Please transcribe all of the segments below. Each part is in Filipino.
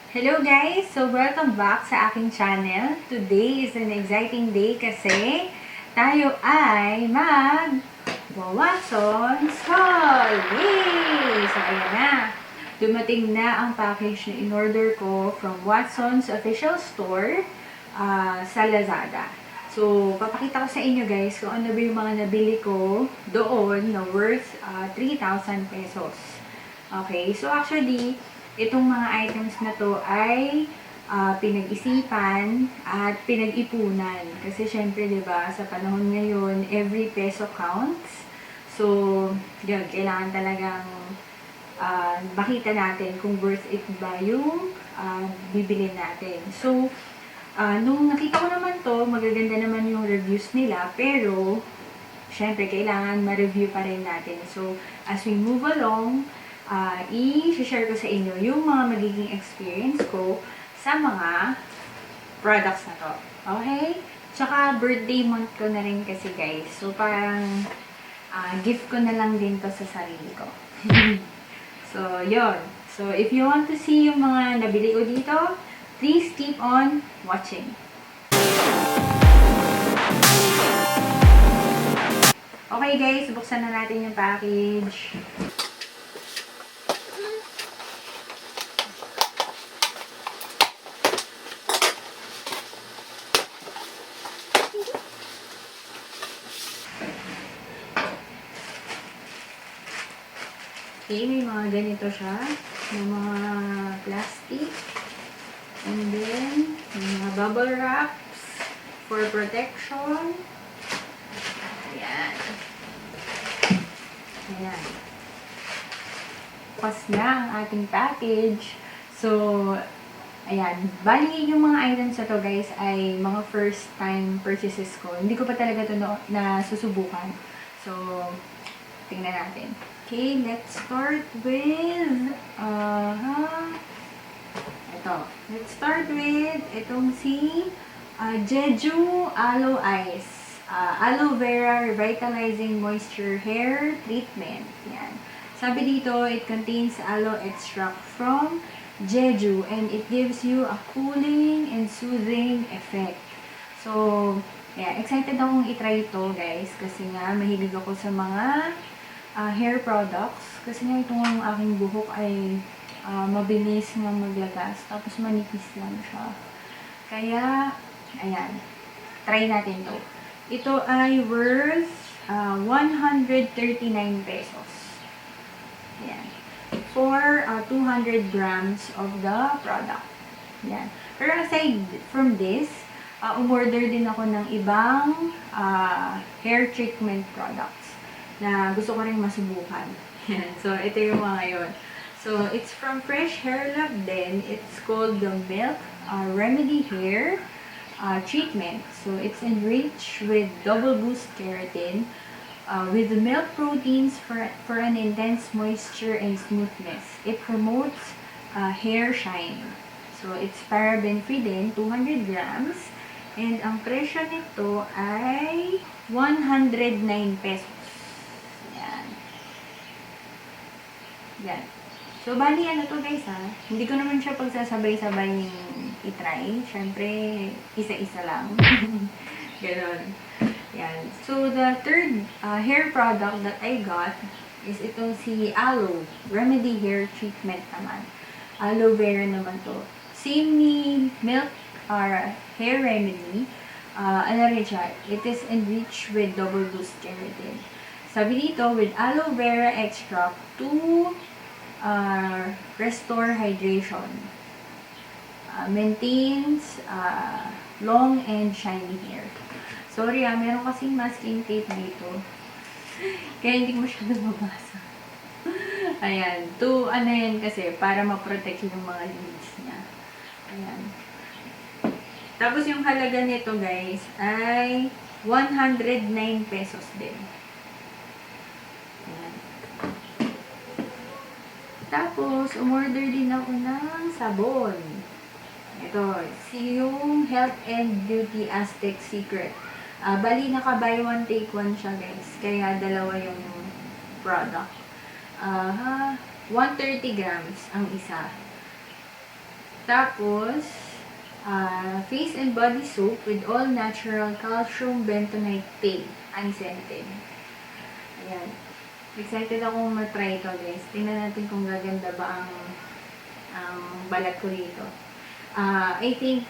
Hello guys! So welcome back sa aking channel. Today is an exciting day kasi tayo ay Watson's haul! Yay! So ayan na. Dumating na ang package na in-order ko from Watson's official store sa Lazada. So, papakita ko sa inyo guys kung ano ba yung mga nabili ko doon na worth 3,000 pesos. Okay, so actually, itong mga items na to ay pinag-isipan at pinag-ipunan. Kasi syempre, di ba, sa panahon ngayon, every peso counts. So, yun, kailangan talagang makita natin kung worth it ba yung bibili natin. So, nung nakita ko naman to, magaganda naman yung reviews nila, pero, syempre, kailangan ma-review pa rin natin. So, as we move along, i-share ko sa inyo yung mga magiging experience ko sa mga products na to. Okay? Tsaka birthday month ko na rin kasi guys. So parang gift ko na lang din to sa sarili ko. So yon. So if you want to see yung mga nabili ko dito, please keep on watching. Okay guys, buksan na natin yung package. Okay, may mga ganito siya. May mga plastic. And then, may mga bubble wraps for protection. Ayan. Ayan. Bukas na ang ating package. So, ayan. Bali, yung mga items na to guys ay mga first time purchases ko. Hindi ko pa talaga ito na susubukan. So, tingnan natin. Okay, let's start with ito. Let's start with itong si Jeju Aloe Ice. Aloe Vera Revitalizing Moisture Hair Treatment. Yan. Sabi dito, it contains aloe extract from Jeju and it gives you a cooling and soothing effect. So, yeah, excited akong itry ito guys kasi nga mahilig ako sa mga hair products. Kasi nga itong aking buhok ay mabilis nga maglagas. Tapos manipis lang siya. Kaya, ayan. Try natin to. Ito ay worth 139 pesos. Ayan. For 200 grams of the product. Ayan. Pero aside from this, umorder din ako ng ibang hair treatment products na gusto ko rin masubukan. So, ito yung mga yun. So, it's from Fresh Hair Lab din. It's called the Milk Remedy Hair Treatment. So, it's enriched with double boost keratin with the milk proteins for an intense moisture and smoothness. It promotes hair shine. So, it's paraben-free din, 200 grams. And ang presyo nito ay 109 pesos. Yan. So, bali ano to guys ha. Hindi ko naman siya pagsasabay-sabay itry. Siyempre, isa-isa lang. Ganon. Yan. So, the third hair product that I got is itong si Aloe Remedy Hair Treatment naman. Aloe Vera naman to. Same ni Milk Hair Remedy. Ano rin siya? It is enriched with double boost keratin. Sabi dito, with aloe vera extract to restore hydration. Maintains long and shiny hair. Sorry meron kasing masking tape dito. Kaya hindi ko masyado mabasa. Ayan. To, ano yan kasi, para ma-protect yung mga leaves niya. Ayan. Tapos yung halaga nito guys ay 109 pesos din. Ayan. Tapos, umorder din ako ng sabon. Ito, yung Health and Beauty Aztec Secret. Bali, naka-buy one, take one siya, guys. Kaya, dalawa yung product. 130 grams ang isa. Tapos, face and body soap with all natural calcium bentonite paste, unscented. Ayan. Excited akong matry ito, guys. Tingnan natin kung gaganda ba ang balat ko dito. I think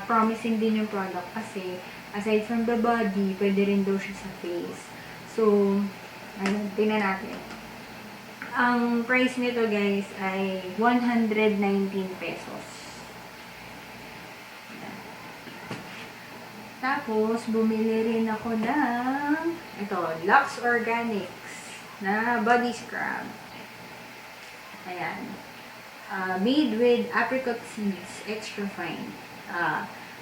promising din yung product kasi aside from the body, pwede rin daw siya sa face. So, ayun, tingnan natin. Ang price nito, guys, ay 119 pesos. Tapos, bumili rin ako ng ito, Lux Organics na body scrub. Ayan. Made with apricot seeds, extra fine.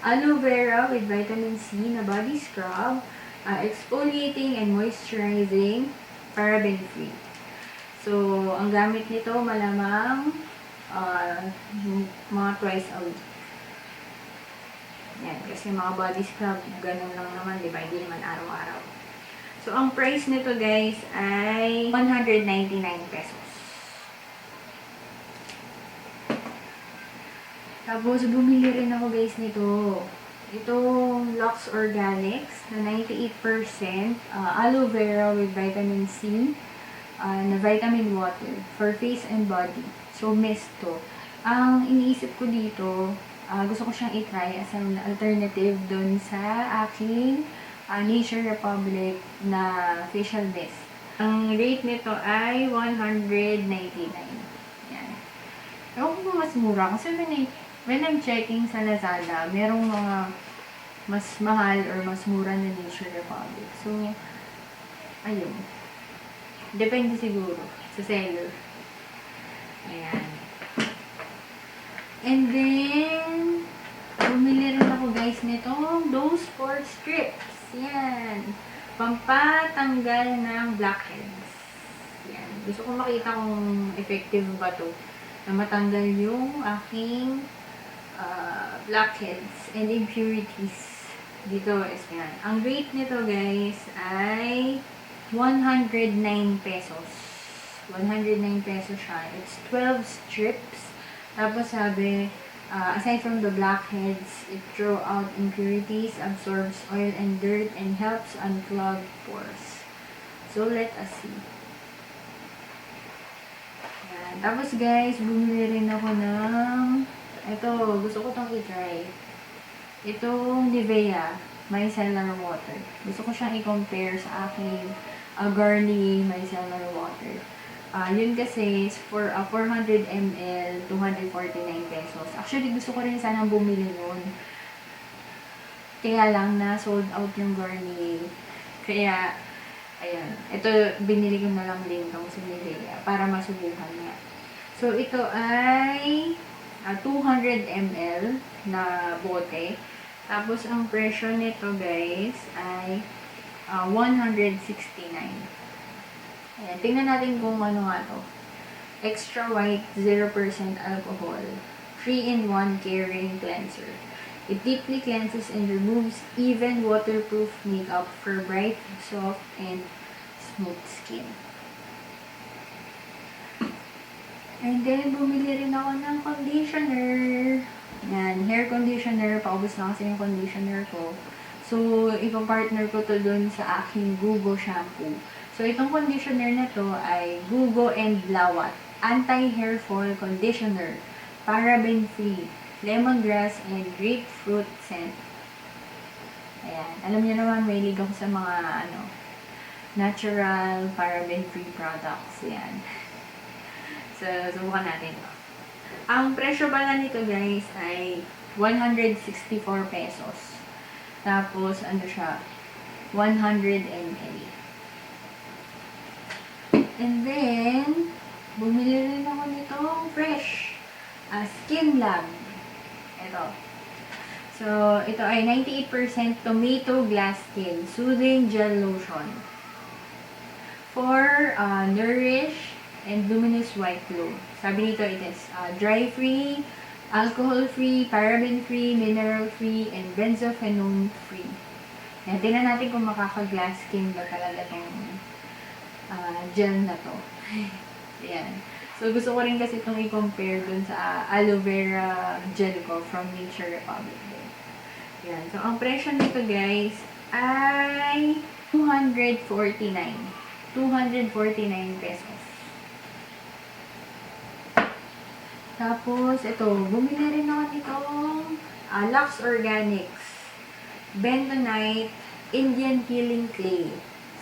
Aloe vera with vitamin C na body scrub, exfoliating and moisturizing, paraben free. So, ang gamit nito malamang mga twice a week. Yan, kasi mga body scrub, ganun lang naman, di ba? Hindi naman araw-araw. So, ang price nito, guys, ay 199 pesos. Tapos, bumili rin ako, guys, nito. Itong Lux Organics na 98% aloe vera with vitamin C na vitamin water for face and body. So, mist to. Ang iniisip ko dito, gusto ko siyang i-try as an alternative dun sa aking Nature Republic na facial mist. Ang rate nito ay 199. Yan. Ewan ko mas mura. Kasi when I'm checking sa Lazada, merong mga mas mahal or mas mura na Nature Republic. So, ayun. Depende siguro sa seller. Ayan. And then, bumili rin ako, guys, nitong those 4 strips. Yan. Pampatanggal ng blackheads. Yan. Gusto ko makita kung effective ba to na matanggal yung aking blackheads and impurities. Dito is yan. Ang rate nito, guys, ay 109 pesos. 109 pesos siya. It's 12 strips. Tapos sabi, aside from the blackheads, it throws out impurities, absorbs oil and dirt, and helps unclog pores. So, let us see. Yan. Tapos guys, bumili rin ako ng ito, gusto ko itong i-try. Itong Nivea micellar water. Gusto ko siyang i-compare sa aking Garnier micellar water. Yun kasi is for 400 ml, 249 pesos. Actually, gusto ko rin sanang bumili nun. Kaya lang na sold out yung Garnier. Kaya, ayun. Ito, binili ko na lang din itong si Nivea para masubukan niya. So, ito ay 200 ml na bote. Tapos, ang presyo nito, guys, ay 169. Ayan, tingnan natin kung ano nga to. Extra white, 0% alcohol. 3-in-1 caring cleanser. It deeply cleanses and removes even waterproof makeup for bright, soft, and smooth skin. And then, bumili rin ako ng conditioner. Yan, hair conditioner. Paubos na kasi yung conditioner ko. So, ipapartner ko to dun sa aking Gugo shampoo. So, itong conditioner na to ay Gugo and Lawat Anti-Hair Fall Conditioner. Paraben-free. Lemongrass and grapefruit scent. Ayan. Alam niyo naman, may ligaw sa mga natural paraben-free products. Ayan. So, subukan natin ito. Ang presyo pala nito, guys, ay 164 pesos. Tapos, ano siya? 100 ml. And then, bumili rin ako nitong fresh Skin Lab. Ito. So, ito ay 98% tomato glass skin soothing gel lotion for nourish and luminous white glow. Sabi nito, it is dry-free, alcohol-free, paraben-free, mineral-free, and benzophenone-free. Yan, tingnan natin kung makaka-glass skin ba talaga itong gel na to. Yan. So, So, gusto ko rin kasi itong i-compare dun sa aloe vera gel ko from Nature Republic din. Yan. So, ang presyo nito guys ay 249. 249 pesos. Tapos, ito, bumili rin ako nitong Lux Organics Bentonite Indian Healing Clay.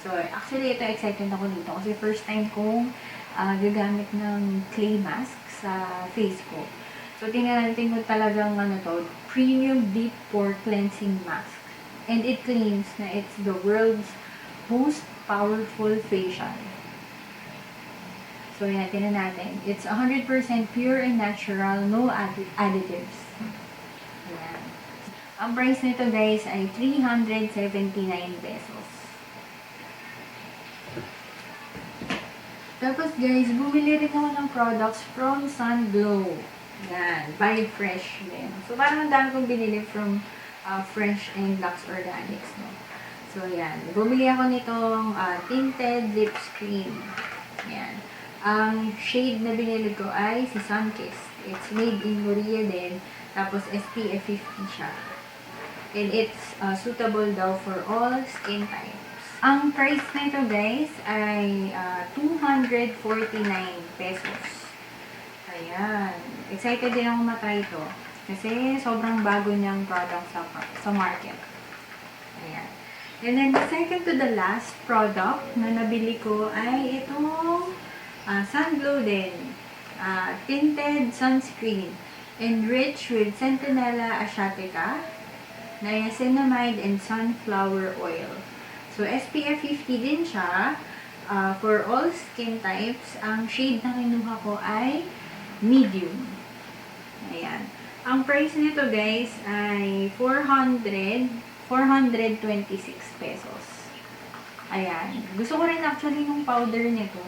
So, actually, ito excited ako dito kasi first time kong gagamit ng clay mask sa face ko. So, tingnan mo talagang premium deep pore cleansing mask. And it claims na it's the world's most powerful facial. So, yan, tingnan natin. It's 100% pure and natural, no additives. Ayan. Ang price nito guys ay 379 pesos. Tapos guys, bumili rin ako ng products from Sunglow. Yan, by Fresh din. So, parang ang dami kong binili from Fresh and Lux Organics. No? So, yan. Bumili ako nitong tinted lips cream. Yan. Ang shade na binili ko ay si Sunkissed. It's made in Korea din. Tapos SPF 50 siya. And it's suitable daw for all skin types. Ang price nito guys ay 249 pesos. Ayan. Excited din ako matry ito. Kasi sobrang bago niyang product sa market. Ayan. And then the second to the last product na nabili ko ay itong Sunglow din. Tinted sunscreen. Enriched with Centinella asiatica, niacinamide, and sunflower oil. So, SPF 50 din siya. For all skin types, ang shade na kinuha ko ay medium. Ayan. Ang price nito guys ay 426 pesos. Ayan. Gusto ko rin actually yung powder nito.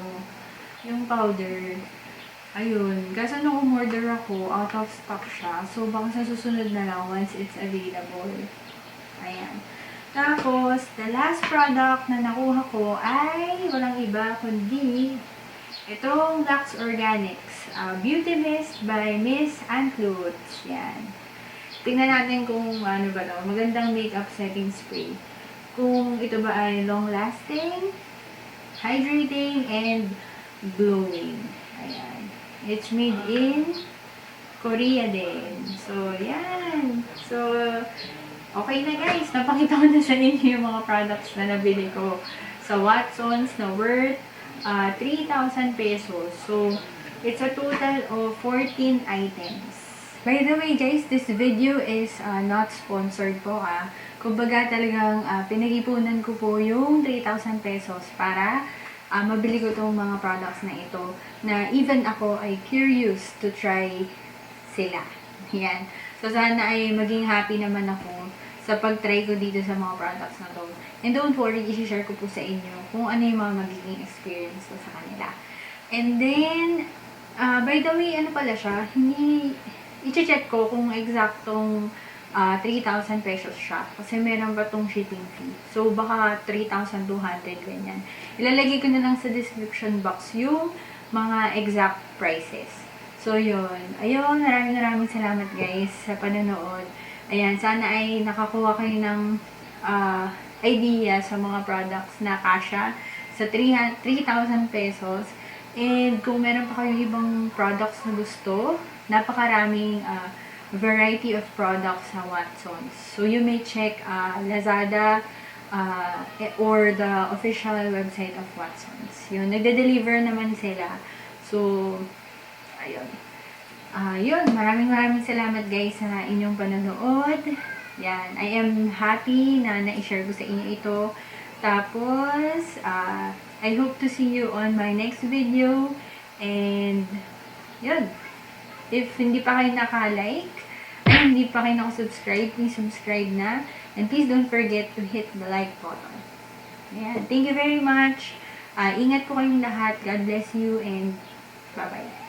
Yung powder. Ayun. Kasi nung umorder ako, out of stock siya. So, baka sa susunod na lang once it's available. Ayan. Tapos, the last product na nakuha ko ay walang iba kundi itong Lux Organics Beauty Mist by Miss Antlutz. Yan. Tingnan natin kung ano ba ito. Magandang makeup setting spray. Kung ito ba ay long-lasting, hydrating, and glowing. Ayan. It's made in Korea din. So, yan. So, okay na guys. Napakita ko na sa inyo yung mga products na nabili ko sa Watsons na worth 3,000 pesos. So, it's a total of 14 items. By the way guys, this video is not sponsored po Kumbaga talagang pinag-ipunan ko po yung 3,000 pesos para mabili ko itong mga products na ito na even ako ay curious to try sila. Yan. So, sana ay maging happy naman ako sa pag-try ko dito sa mga products na to. And don't worry, i-share ko po sa inyo kung ano yung mga magiging experience ko sa kanila. And then, by the way, ano pala siya, i-check ko kung eksaktong 3,000 pesos siya. Kasi meron ba tong shipping fee. So, baka 3,200 ganyan. Ilalagay ko na lang sa description box yung mga exact prices. So, yun. Ayun, maraming salamat guys sa panonood. Ayan, sana ay nakakuha kayo ng idea sa mga products na kasya sa 3,000 pesos. And kung meron pa kayong ibang products na gusto, napakaraming variety of products sa Watsons. So, you may check Lazada or the official website of Watsons. Yun, nagde-deliver naman sila. So, ayun. Yun, maraming salamat guys sa inyong panonood. Yan, I am happy na na-share ko sa inyo ito. Tapos, I hope to see you on my next video. And, yun. If hindi pa kayo naka-like, ay hindi pa kayo naka-subscribe, please subscribe na. And please don't forget to hit the like button. Ayan. Thank you very much. Ingat po kayong lahat. God bless you and bye-bye.